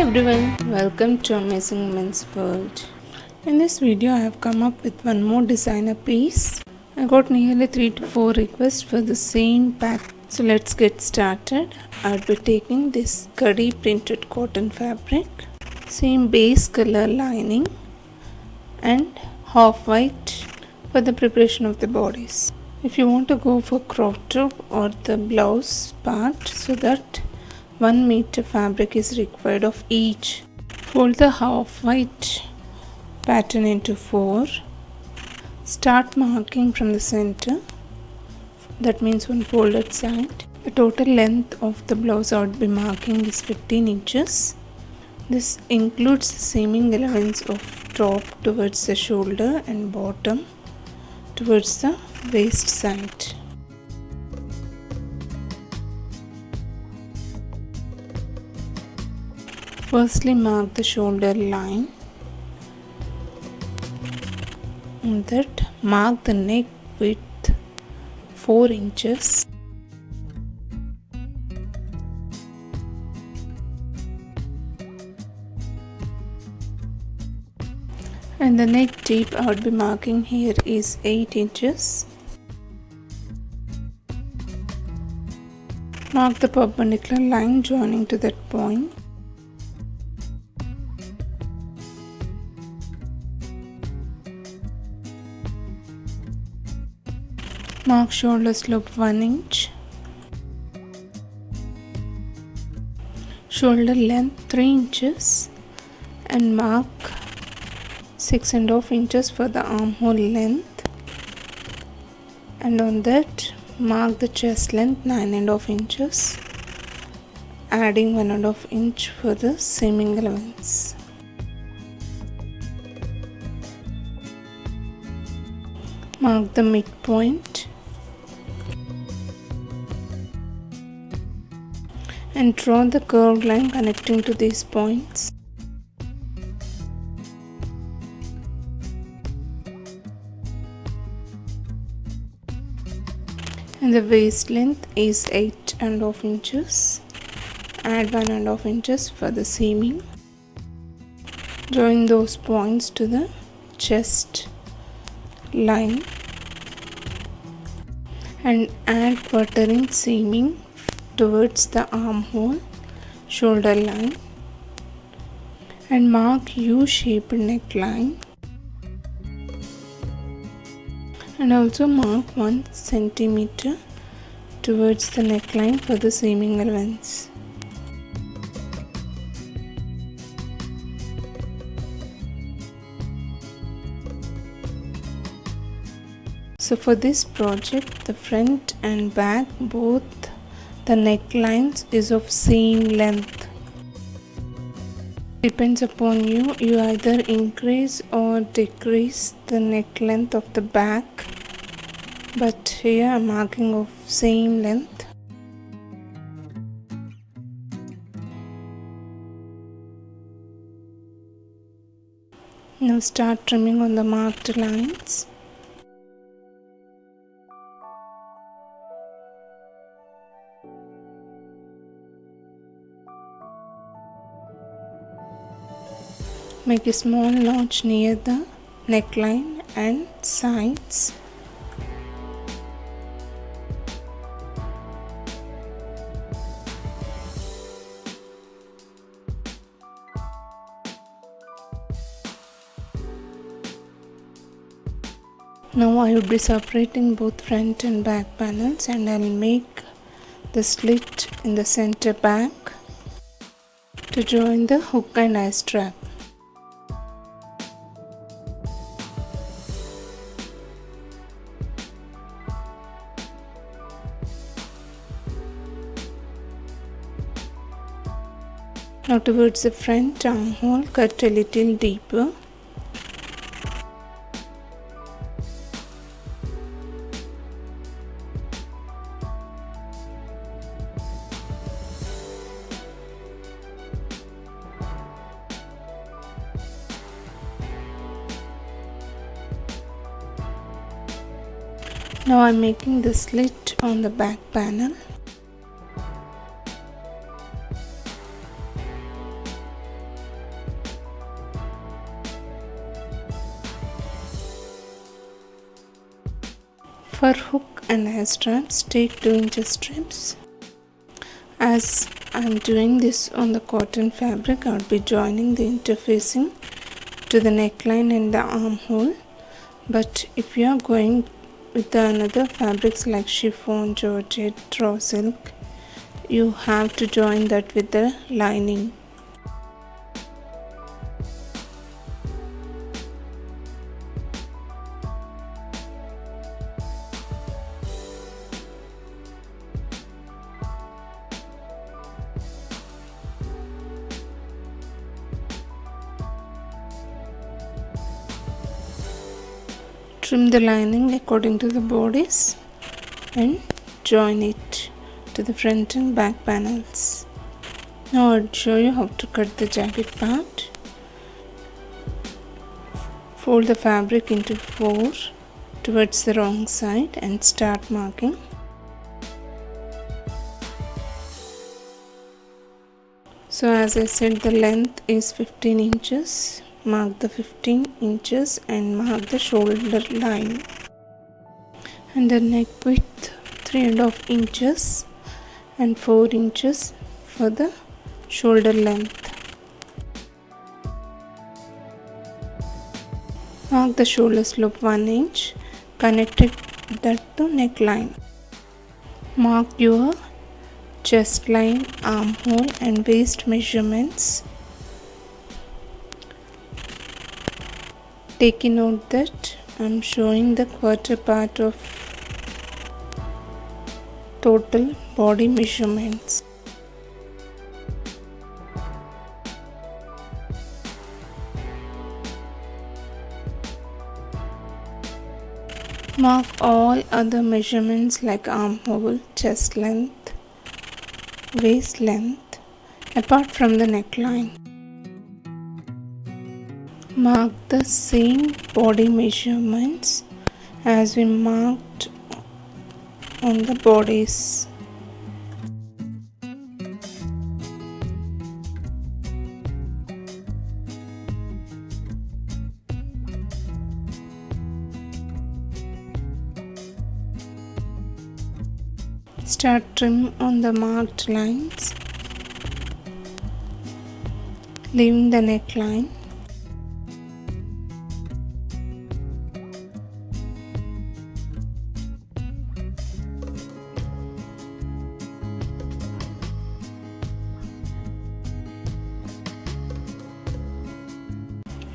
everyone, welcome to Amazing Women's World. In this video I have come up with one more designer piece. I got nearly 3 to 4 requests for the same pattern. So let's get started. I'll be taking this Kadi printed cotton fabric, same base color lining and half white for the preparation of the bodice. If you want to go for crop top or the blouse part, so that 1 meter fabric is required of each. Fold the half white pattern into 4. Start marking from the center, that means one folded side. The total length of the blouse I would be marking is 15 inches. This includes the seaming allowance of top towards the shoulder and bottom towards the waist side. Firstly, mark the shoulder line. On that, mark the neck width 4 inches. And the neck deep I would be marking here is 8 inches. Mark the perpendicular line joining to that point. Mark shoulder slope 1 inch. Shoulder length 3 inches and mark 6.5 inches for the armhole length, and on that mark the chest length 9.5 inches, adding 1.5 inch for the seaming allowance. Mark the midpoint and draw the curved line connecting to these points. And the waist length is 8.5 inches. Add 1.5 inches for the seaming. Join those points to the chest line and add quartering seaming towards the armhole, shoulder line, and mark U-shaped neckline, and also mark 1 centimeter towards the neckline for the seaming allowance. So for this project, the front and back both the necklines is of same length. Depends upon you. You either increase or decrease the neck length of the back, but here I'm marking of same length. Now start trimming on the marked lines. Make a small notch near the neckline and sides. Now I will be separating both front and back panels, and I will make the slit in the center back to join the hook and eye strap. Now towards the front armhole, cut a little deeper. Now I am making the slit on the back panel. For hook and hair straps, take 2 inches strips. As I am doing this on the cotton fabric, I will be joining the interfacing to the neckline and the armhole. But if you are going with the another fabrics like chiffon, georgette, raw silk, you have to join that with the lining. Trim the lining according to the bodice and join it to the front and back panels. Now I'll show you how to cut the jacket part. Fold the fabric into 4 towards the wrong side and start marking. So as I said, the length is 15 inches. Mark the 15 inches and mark the shoulder line. And the neck width 3.5 inches and 4 inches for the shoulder length. Mark the shoulder slope 1 inch. Connect that to neckline. Mark your chest line, armhole and waist measurements. Take note that I am showing the quarter part of total body measurements. Mark all other measurements like armhole, chest length, waist length apart from the neckline. Mark the same body measurements as we marked on the bodice. Start trim on the marked lines, leaving the neckline.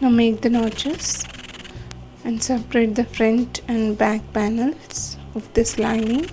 Now make the notches and separate the front and back panels of this lining.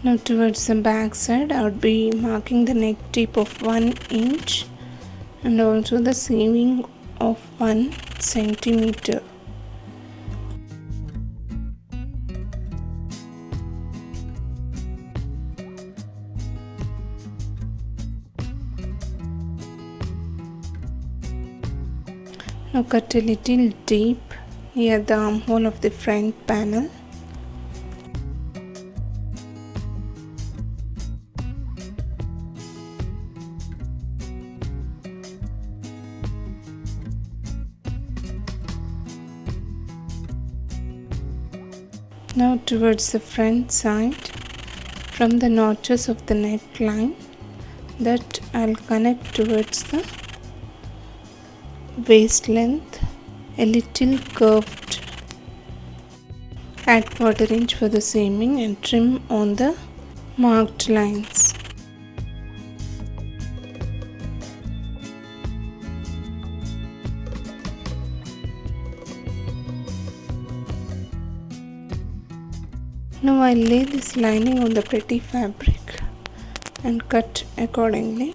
Now towards the back side, I would be marking the neck tip of 1 inch and also the seaming of 1 centimeter. Now cut a little deep near the armhole of the front panel. Now towards the front side, from the notches of the neckline that I'll connect towards the waist length, a little curved. Add 1/4 inch for the seaming and trim on the marked lines. Now I lay this lining on the pretty fabric and cut accordingly.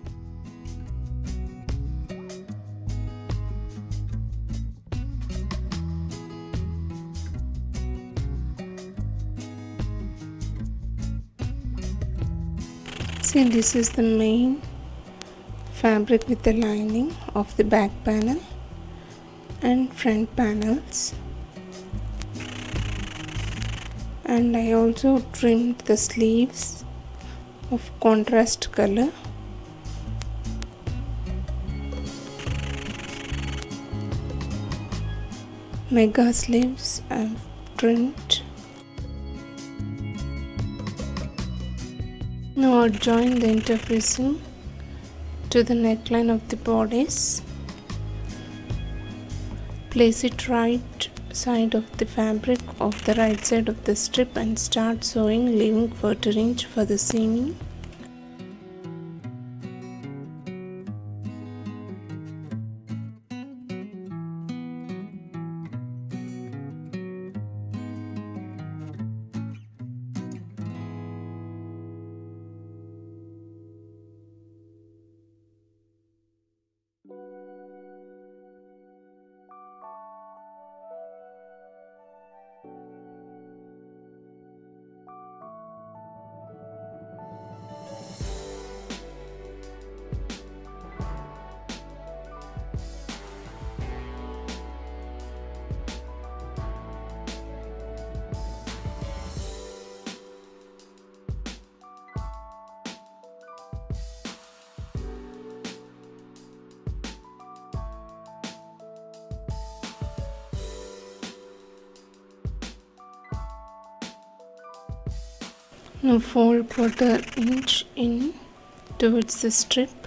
See, this is the main fabric with the lining of the back panel and front panels. And I also trimmed the sleeves of contrast color. mega sleeves I've trimmed. Now I'll join the interfacing to the neckline of the bodice. Place it right side of the fabric of the right side of the strip and start sewing, leaving 1/4 inch for the seaming. Now fold 1/4 inch in towards the strip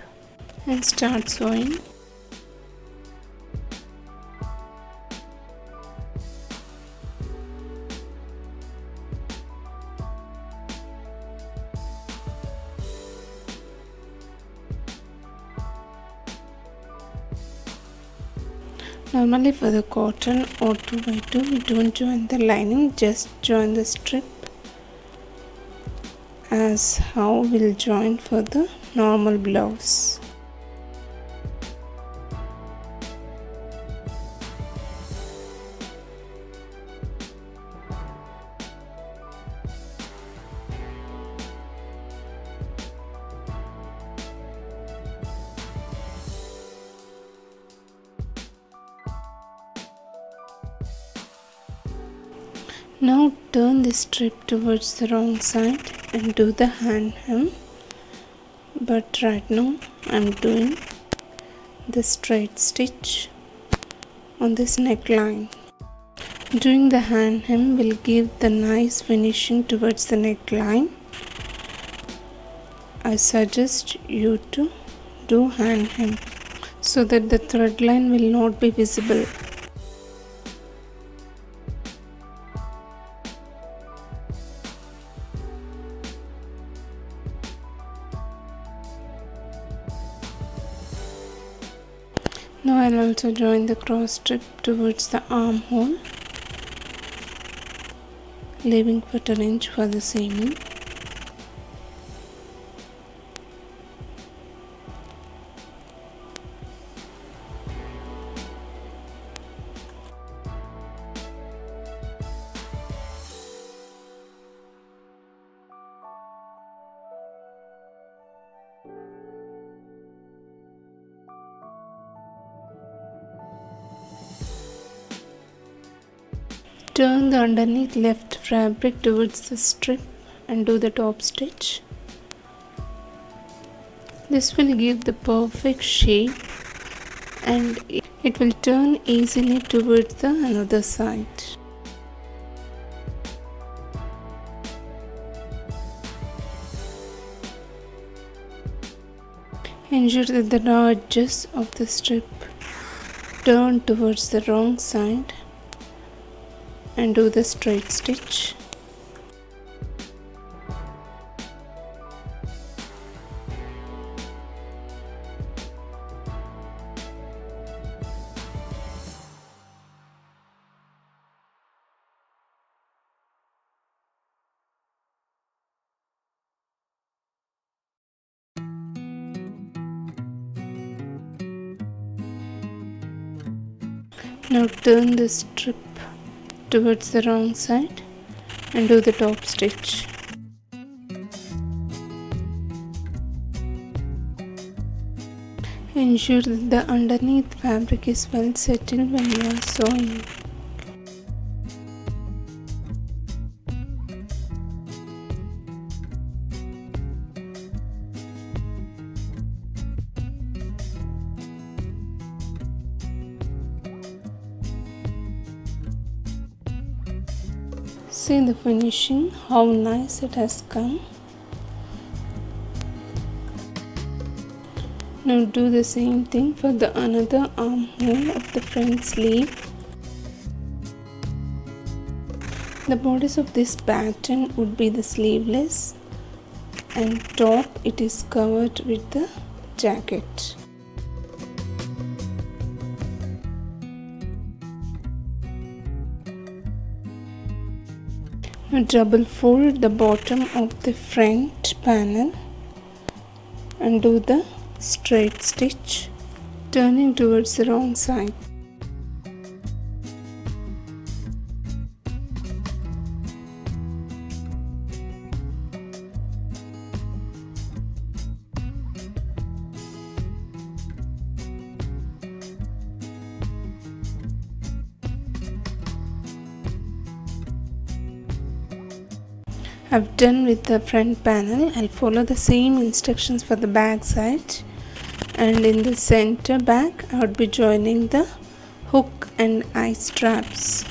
and start sewing. Normally for the cotton or 2x2 we don't join the lining, just join the strip as how we'll join for the normal blouse. Now turn the strip towards the wrong side and do the hand hem, but right now I'm doing the straight stitch on this neckline. Doing the hand hem will give the nice finishing towards the neckline. I suggest you to do hand hem so that the thread line will not be visible. Now I'll also join the cross strip towards the armhole, leaving 1/4 inch for the seaming. Turn the underneath left fabric towards the strip and do the top stitch. This will give the perfect shape and it will turn easily towards the another side. Ensure that the raw edges of the strip turn towards the wrong side and do the straight stitch. Now turn the strip towards the wrong side and do the top stitch. Ensure that the underneath fabric is well settled when you are sewing. See the finishing, how nice it has come. Now do the same thing for the another armhole of the front sleeve. The bodice of this pattern would be the sleeveless, and top it is covered with the jacket. Now double fold the bottom of the front panel and do the straight stitch, turning towards the wrong side. I've done with the front panel. I'll follow the same instructions for the back side, and in the center back I would be joining the hook and eye straps.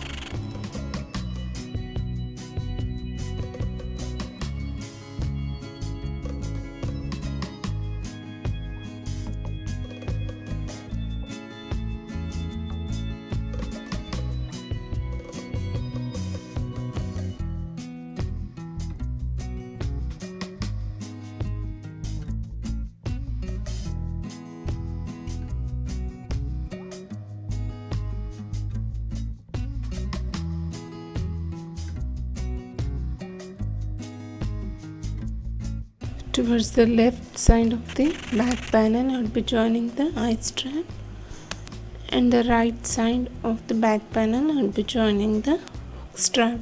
Towards the left side of the back panel, I would be joining the eye strap, and the right side of the back panel, I would be joining the hook strap.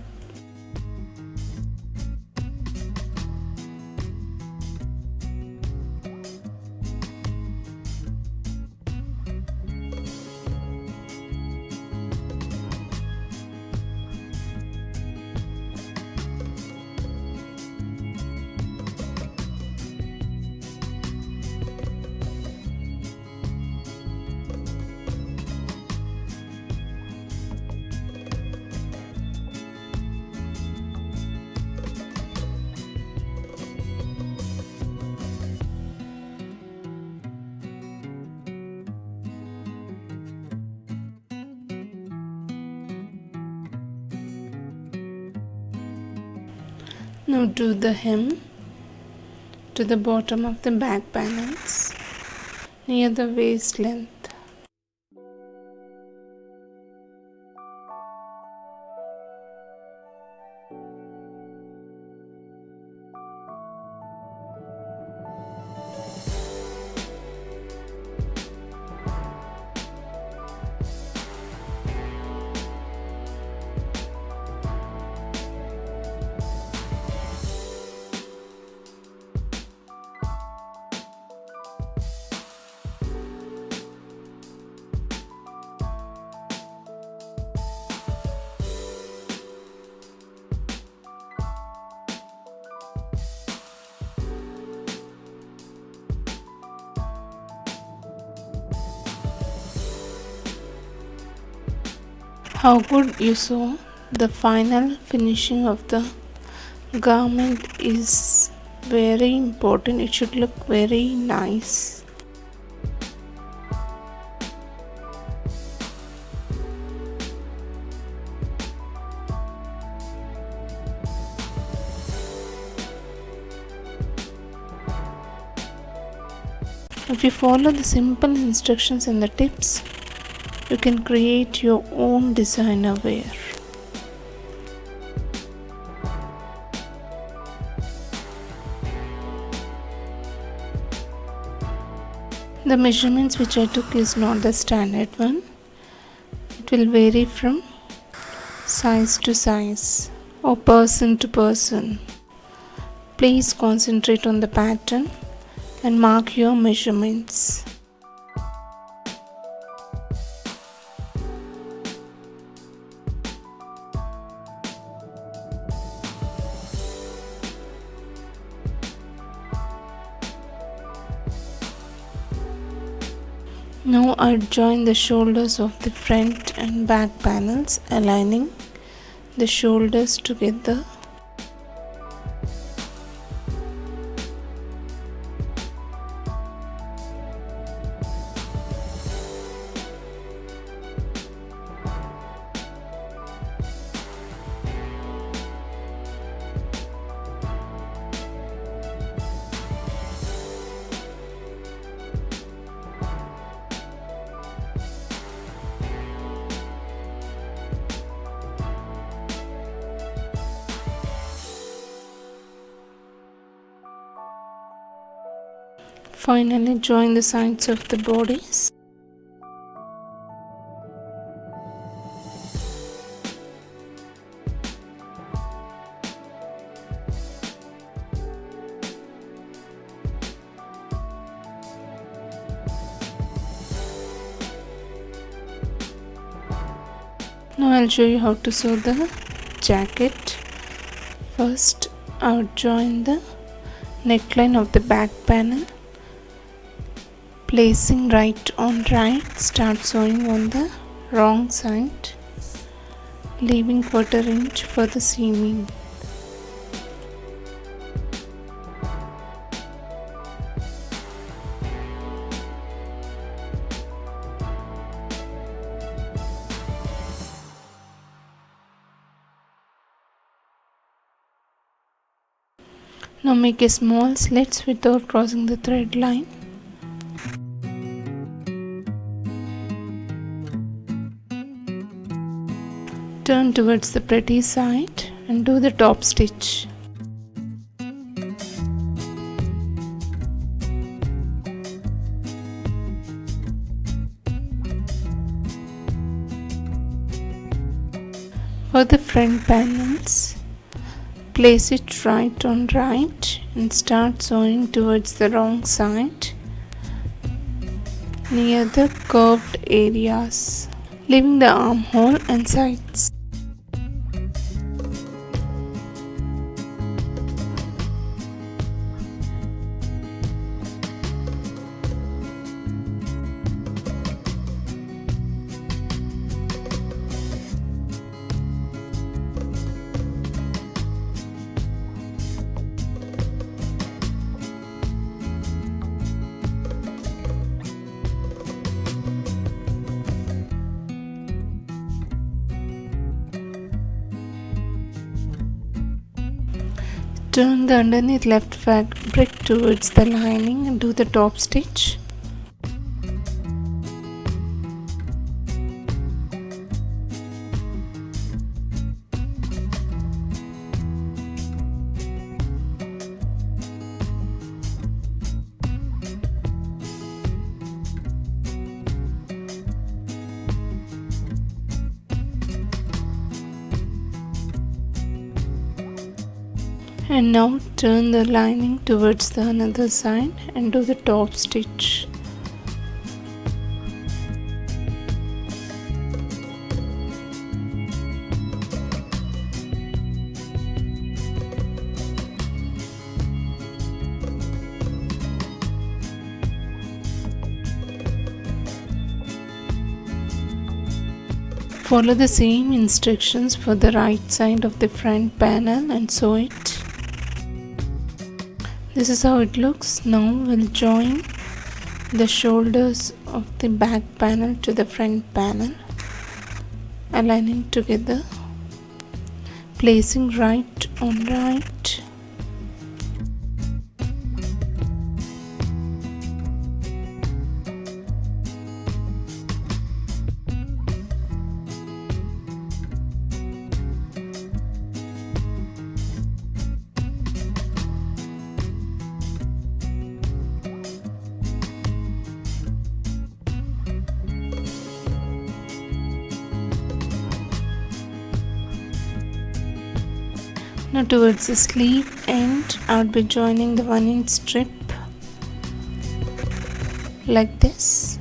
Now do the hem to the bottom of the back panels near the waist length. How good you saw, the final finishing of the garment is very important. It should look very nice. If you follow the simple instructions and the tips, you can create your own designer wear. The measurements which I took is not the standard one. It will vary from size to size or person to person. Please concentrate on the pattern and mark your measurements. Now I'll join the shoulders of the front and back panels, aligning the shoulders together. Finally, join the sides of the bodice. Now I'll show you how to sew the jacket. First, I'll join the neckline of the back panel. Placing right on right, start sewing on the wrong side, leaving 1/4 inch for the seaming. Now make a small slits without crossing the thread line. Turn towards the pretty side and do the top stitch. For the front panels, place it right on right and start sewing towards the wrong side near the curved areas, leaving the armhole and sides. Turn the underneath left fabric towards the lining and do the top stitch. And now turn the lining towards the another side and do the top stitch. Follow the same instructions for the right side of the front panel and sew it. This is how it looks. Now we'll join the shoulders of the back panel to the front panel, aligning together, placing right on right. Now towards the sleeve end, I'll be joining the 1-inch strip like this.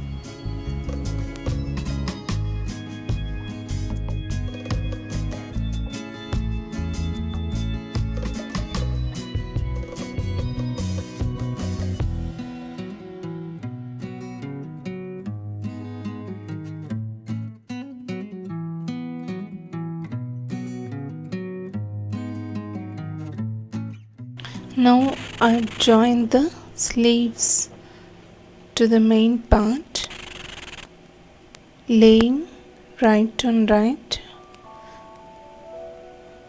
Now I join the sleeves to the main part, laying right on right.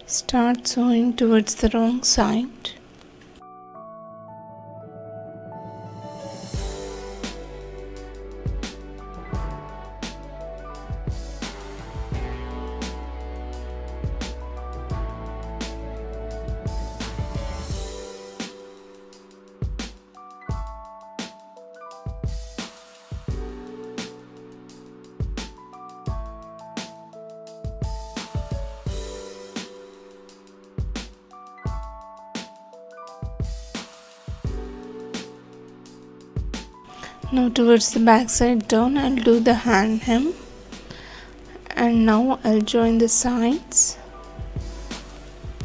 Start sewing towards the wrong side. Now towards the back side down, I'll do the hand hem, and now I'll join the sides,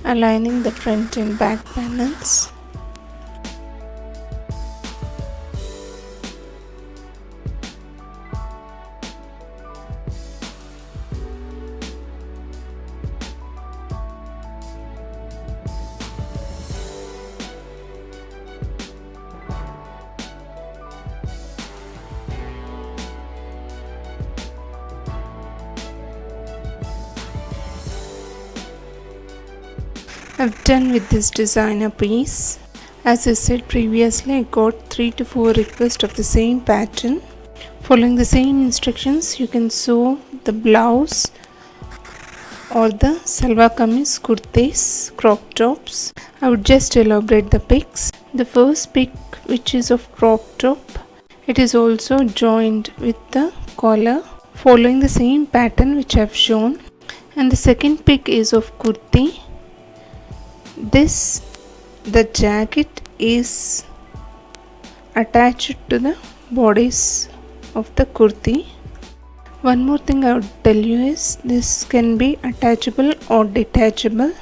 aligning the front and back panels. I've done with this designer piece. As I said previously, I got 3 to 4 requests of the same pattern. Following the same instructions, you can sew the blouse or the salwar kameez, kurtis, crop tops. I would just elaborate the pics. The first pic, which is of crop top, it is also joined with the collar following the same pattern which I have shown. And the second pic is of kurti. The jacket is attached to the bodice of the kurti. One more thing I would tell you is this can be attachable or detachable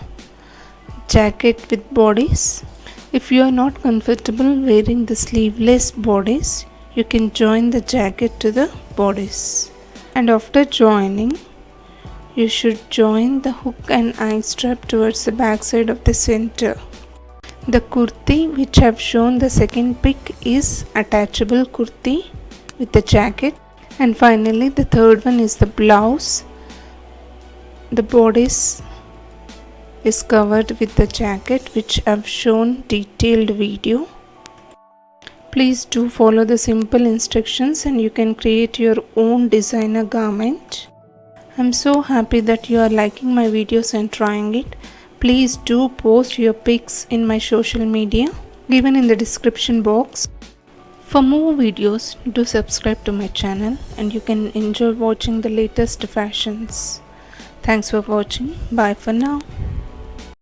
jacket with bodice. If you are not comfortable wearing the sleeveless bodice, you can join the jacket to the bodice. And after joining, you should join the hook and eye strap towards the back side of the center. The kurti which I have shown the second pic is attachable kurti with the jacket. And finally the third one is the blouse. The bodice is covered with the jacket, which I have shown detailed video. Please do follow the simple instructions and you can create your own designer garment. I'm so happy that you are liking my videos and trying it. Please do post your pics in my social media given in the description box. For more videos, do subscribe to my channel and you can enjoy watching the latest fashions. Thanks for watching. Bye for now.